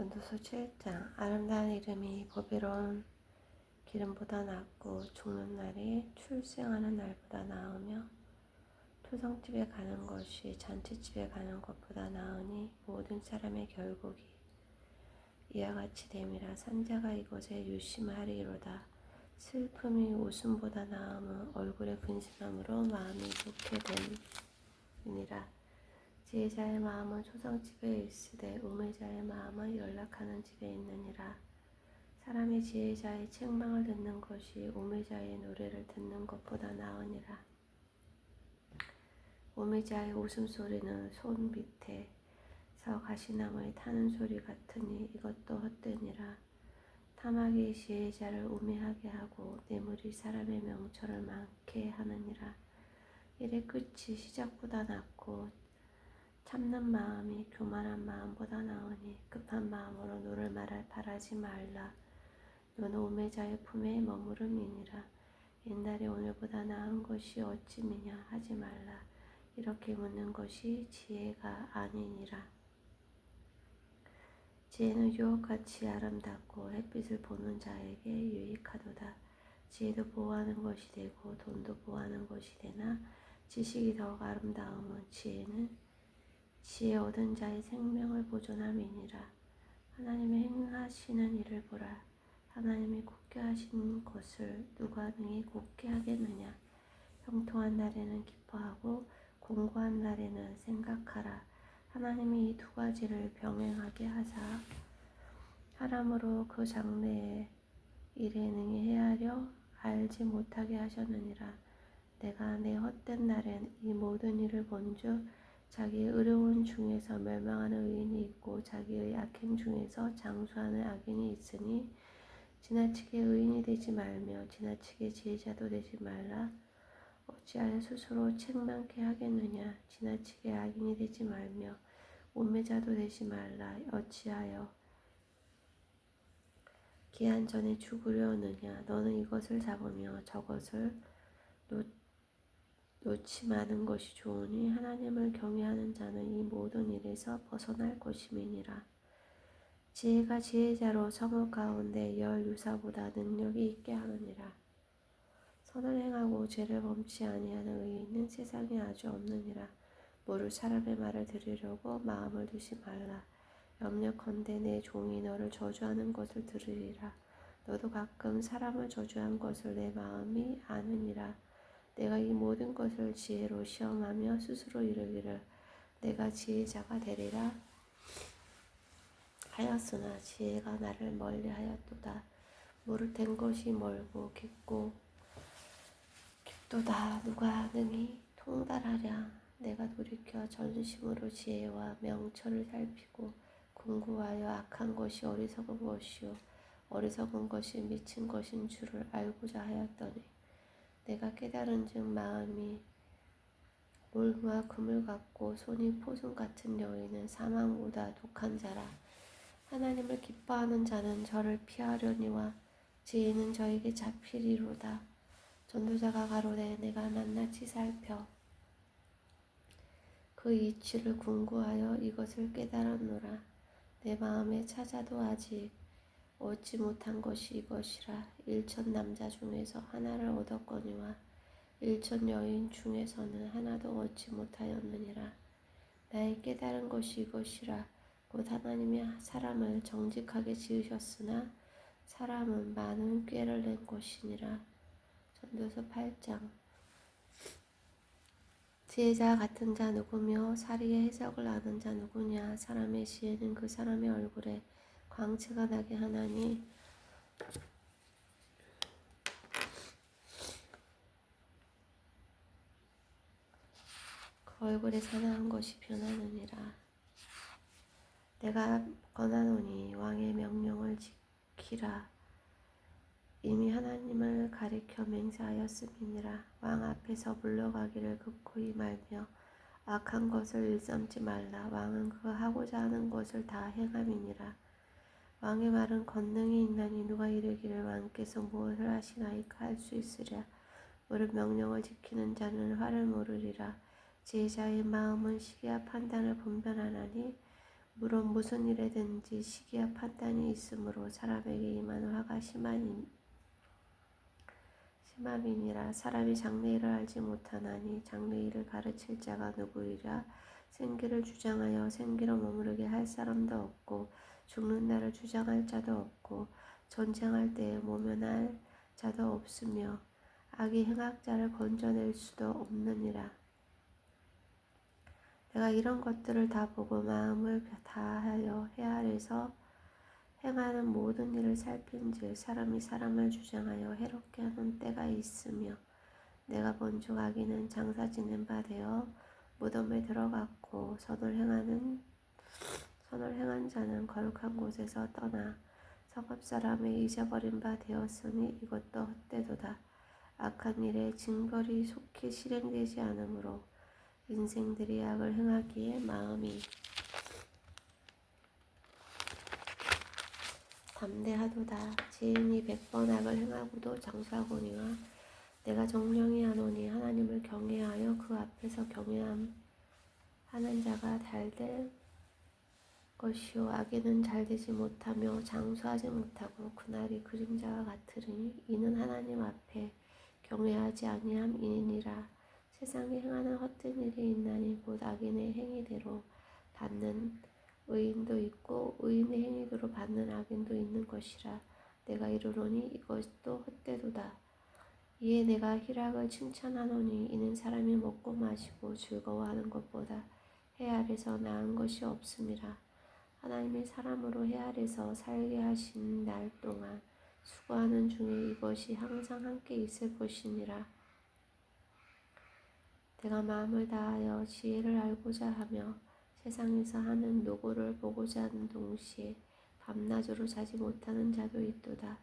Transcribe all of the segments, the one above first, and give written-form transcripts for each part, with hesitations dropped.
전도서 7장. 아름다운 이름이 보배로운 기름보다 낫고 죽는 날이 출생하는 날보다 나으며 토성집에 가는 것이 잔치집에 가는 것보다 나으니 모든 사람의 결국이 이와 같이 됨이라. 산자가 이것에 유심하리로다. 슬픔이 웃음보다 나으며 얼굴에 근심함으로 마음이 좋게 됨이니라. 지혜자의 마음은 초상집에 있으되 우매자의 마음은 연락하는 집에 있느니라. 사람이 지혜자의 책망을 듣는 것이 우매자의 노래를 듣는 것보다 나으니라. 우매자의 웃음소리는 손 밑에서 가시나무에 타는 소리 같으니 이것도 헛되니라. 탐악이 지혜자를 우매하게 하고 뇌물이 사람의 명철을 많게 하느니라. 일의 끝이 시작보다 낫고 참는 마음이 교만한 마음보다 나으니 급한 마음으로 노를 바라지 말라. 너는 우매자의 품에 머무름이니라. 옛날에 오늘보다 나은 것이 어찌 미냐 하지 말라. 이렇게 묻는 것이 지혜가 아니니라. 지혜는 유혹같이 아름답고 햇빛을 보는 자에게 유익하도다. 지혜도 보호하는 것이 되고 돈도 보호하는 것이 되나 지식이 더욱 아름다움은 지혜 얻은 자의 생명을 보존함이니라. 하나님의 행하시는 일을 보라. 하나님이 굳게 하신 것을 누가 능히 굳게 하겠느냐. 형통한 날에는 기뻐하고 공고한 날에는 생각하라. 하나님이 이 두 가지를 병행하게 하사 사람으로 그 장래의 일에 능히 헤아려 알지 못하게 하셨느니라. 내가 내 헛된 날엔 이 모든 일을 본즉 자기의 의로운 중에서 멸망하는 의인이 있고 자기의 악행 중에서 장수하는 악인이 있으니 지나치게 의인이 되지 말며 지나치게 지혜자도 되지 말라. 어찌하여 스스로 책망케 하겠느냐. 지나치게 악인이 되지 말며 우매자도 되지 말라. 어찌하여 기한 전에 죽으려느냐. 너는 이것을 잡으며 저것을 놓지 마는 것이 좋으니 하나님을 경외하는 자는 이 모든 일에서 벗어날 것임이니라. 지혜가 지혜자로 성읍 가운데 열 유사보다 능력이 있게 하느니라. 선을 행하고 죄를 범치 아니하는 의인은 세상에 아주 없느니라. 모를 사람의 말을 들으려고 마음을 두지 말라. 염려컨대 내 종이 너를 저주하는 것을 들으리라. 너도 가끔 사람을 저주한 것을 내 마음이 아느니라. 내가 이 모든 것을 지혜로 시험하며 스스로 이르기를 내가 지혜자가 되리라 하였으나 지혜가 나를 멀리하였도다. 물을 댄 것이 멀고 깊도다. 누가 능히 통달하랴. 내가 돌이켜 전심으로 지혜와 명철을 살피고 궁구하여 악한 것이 어리석은 것이요 어리석은 것이 미친 것인 줄을 알고자 하였더니 내가 깨달은즉 마음이 몰과 금을 같고 손이 포승 같은 여인은 사망보다 독한 자라. 하나님을 기뻐하는 자는 저를 피하려니와 지혜는 저에게 잡히리로다. 전도자가 가로되 내가 낱낱이 살펴 그 이치를 궁구하여 이것을 깨달았노라. 내 마음에 찾아도 아직 얻지 못한 것이 이것이라. 1천 남자 중에서 하나를 얻었거니와 1천 여인 중에서는 하나도 얻지 못하였느니라. 나의 깨달은 것이 이것이라. 곧 하나님이 사람을 정직하게 지으셨으나 사람은 많은 꾀를 낸 것이니라. 전도서 8장. 지혜자 같은 자 누구며 사리의 해석을 아는 자 누구냐. 사람의 지혜는 그 사람의 얼굴에 광채가 나게 하나니 그 얼굴에 사나운 것이 변하느니라. 내가 권하노니 왕의 명령을 지키라. 이미 하나님을 가리켜 맹세하였음이니라. 왕 앞에서 물러가기를 극호히 말며 악한 것을 일삼지 말라. 왕은 그 하고자 하는 것을 다 행함이니라. 왕의 말은 권능이 있나니 누가 이르기를 왕께서 무엇을 하시나이까 할 수 있으랴. 무릇 명령을 지키는 자는 화를 모르리라. 지혜자의 마음은 시기와 판단을 분별하나니 물론 무슨 일에든지 시기와 판단이 있으므로 사람에게 임하는 화가 심함이니라. 사람이 장래일을 알지 못하나니 장래일을 가르칠 자가 누구이랴. 생기를 주장하여 생기로 머무르게 할 사람도 없고 죽는 날을 주장할 자도 없고 전쟁할 때에 모면할 자도 없으며 악이 행악자를 건져낼 수도 없느니라. 내가 이런 것들을 다 보고 마음을 다하여 헤아려서 행하는 모든 일을 살핀즉 사람이 사람을 주장하여 해롭게 하는 때가 있으며 내가 본즉 악인은 장사 지낸 바 되어 무덤에 들어갔고 선을 행한 자는 거룩한 곳에서 떠나 성읍 사람의 잊어버린 바 되었으니 이것도 헛되도다. 악한 일에 징벌이 속히 실행되지 않으므로 인생들이 악을 행하기에 마음이 담대하도다. 지인이 100번 악을 행하고도 장수하거니와 내가 정령이 하노니 하나님을 경외하여 그 앞에서 경외함 하는 자가 잘될 것이요 악인은 잘되지 못하며 장수하지 못하고 그날이 그림자와 같으리니 이는 하나님 앞에 경외하지 아니함이니라. 세상에 행하는 헛된 일이 있나니 곧 악인의 행위대로 받는 의인도 있고 의인의 행위대로 받는 악인도 있는 것이라. 내가 이르노니 이것도 헛되도다. 이에 내가 희락을 칭찬하노니 이는 사람이 먹고 마시고 즐거워하는 것보다 해 아래서 나은 것이 없음이라. 하나님이 사람으로 해 아래서 살게 하신 날 동안 수고하는 중에 이것이 항상 함께 있을 것이니라. 내가 마음을 다하여 지혜를 알고자 하며 세상에서 하는 노고를 보고자 하는 동시에 밤낮으로 자지 못하는 자도 있도다.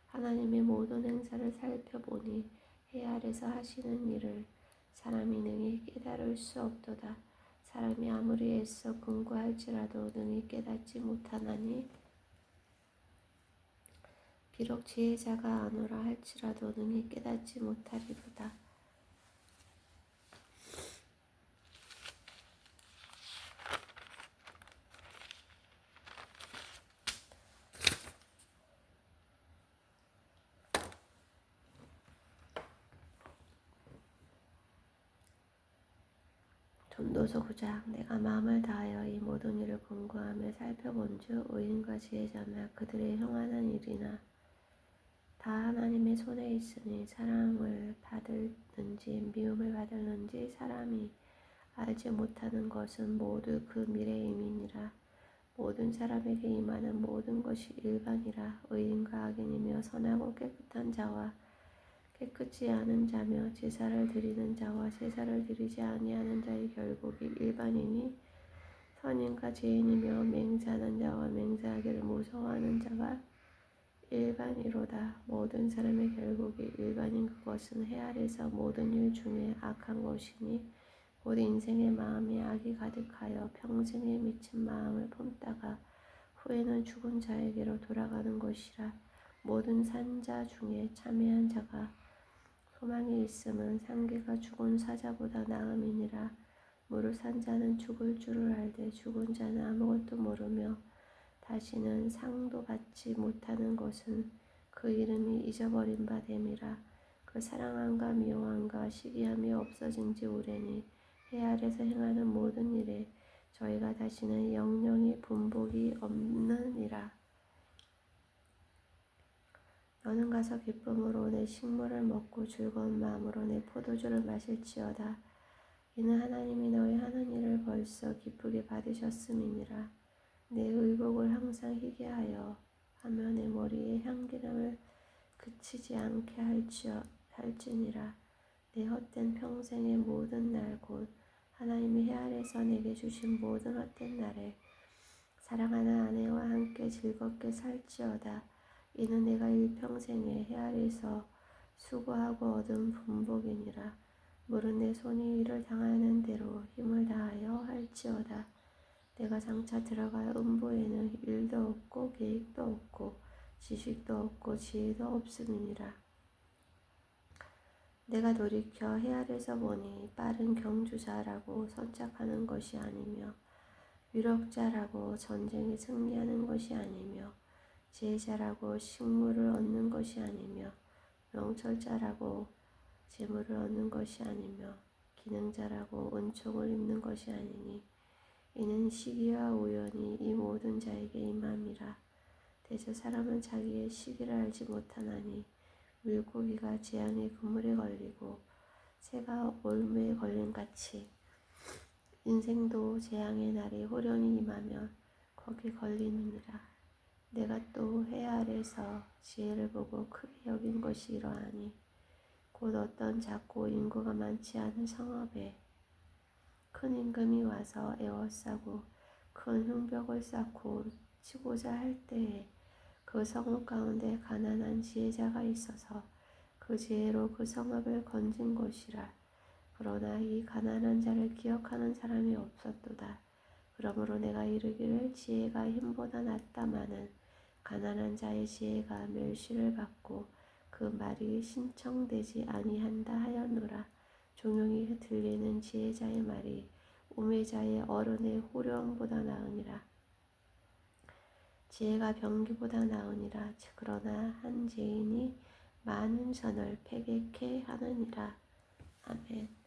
하나님의 모든 행사를 살펴보니 해 아래서 하시는 일을 사람이 능히 깨달을 수 없도다. 사람이 아무리 애써 궁구할지라도 능히 깨닫지 못하나니 비록 지혜자가 아노라 할지라도 능히 깨닫지 못하리로다. 전도서 9장. 내가 마음을 다하여 이 모든 일을 궁구하며 살펴본즉 의인과 지혜자나 그들의 행하는 일이나 다 하나님의 손에 있으니 사랑을 받을는지 미움을 받을는지 사람이 알지 못하는 것은 모두 그 미래임이니라. 모든 사람에게 임하는 모든 것이 일반이라. 의인과 악인이며 선하고 깨끗한 자와 깨끗지 않은 자며 제사를 드리는 자와 제사를 드리지 아니하는 자의 결국이 일반이니 선인과 죄인이며 맹세하는 자와 맹세하기를 무서워하는 자가 일반이로다. 모든 사람의 결국이 일반인 그것은 해 아래서 모든 일 중에 악한 것이니 곧 인생의 마음에 악이 가득하여 평생에 미친 마음을 품다가 후에는 죽은 자에게로 돌아가는 것이라. 모든 산자 중에 참회한 자가 소망이 있음은 상계가 죽은 사자보다 나음이니라. 무릇 산자는 죽을 줄을 알되 죽은 자는 아무것도 모르며 다시는 상도 받지 못하는 것은 그 이름이 잊어버린 바 됨이라. 그 사랑함과 미워함과 시기함이 없어진 지 오래니 해 아래서 행하는 모든 일에 저희가 다시는 영영이 분복이 없느니라. 너는 가서 기쁨으로 내 식물을 먹고 즐거운 마음으로 내 포도주를 마실지어다. 이는 하나님이 너희 하는 일을 벌써 기쁘게 받으셨음이니라. 내 의복을 항상 희게 하여 내 머리에 향기름을 그치지 않게 할지니라. 내 헛된 평생의 모든 날 곧 하나님이 해 아래서 내게 주신 모든 헛된 날에 사랑하는 아내와 함께 즐겁게 살지어다. 이는 내가 일평생에 해 아래서 수고하고 얻은 분복이니라. 물은 내 손이 일을 당하는 대로 힘을 다하여 할지어다. 내가 장차 들어갈 음부에는 일도 없고 계획도 없고 지식도 없고 지혜도 없음이니라. 내가 돌이켜 해 아래서 보니 빠른 경주자라고 선착하는 것이 아니며 유력자라고 전쟁에 승리하는 것이 아니며 지혜자라고 식물을 얻는 것이 아니며 명철자라고 재물을 얻는 것이 아니며 기능자라고 은총을 입는 것이 아니니 이는 시기와 우연이 이 모든 자에게 임함이라. 대저 사람은 자기의 시기를 알지 못하나니 물고기가 재앙의 그물에 걸리고 새가 올무에 걸린 같이 인생도 재앙의 날에 호련히 임하면 거기 걸리느니라. 내가 또 해 아래서 지혜를 보고 크게 여긴 것이 이러하니 곧 어떤 작고 인구가 많지 않은 성읍에 큰 임금이 와서 에워싸고 큰 흉벽을 쌓고 치고자 할 때에 그 성읍 가운데 가난한 지혜자가 있어서 그 지혜로 그 성읍을 건진 것이라. 그러나 이 가난한 자를 기억하는 사람이 없었도다. 그러므로 내가 이르기를 지혜가 힘보다 낫다마는 가난한 자의 지혜가 멸시를 받고 그 말이 신청되지 아니한다 하였노라. 종용이 들리는 지혜자의 말이 우매자의 어른의 호령보다 나으니라. 지혜가 병기보다 나으니라. 그러나 한 죄인이 많은 선을 패객케 하느니라. 아멘.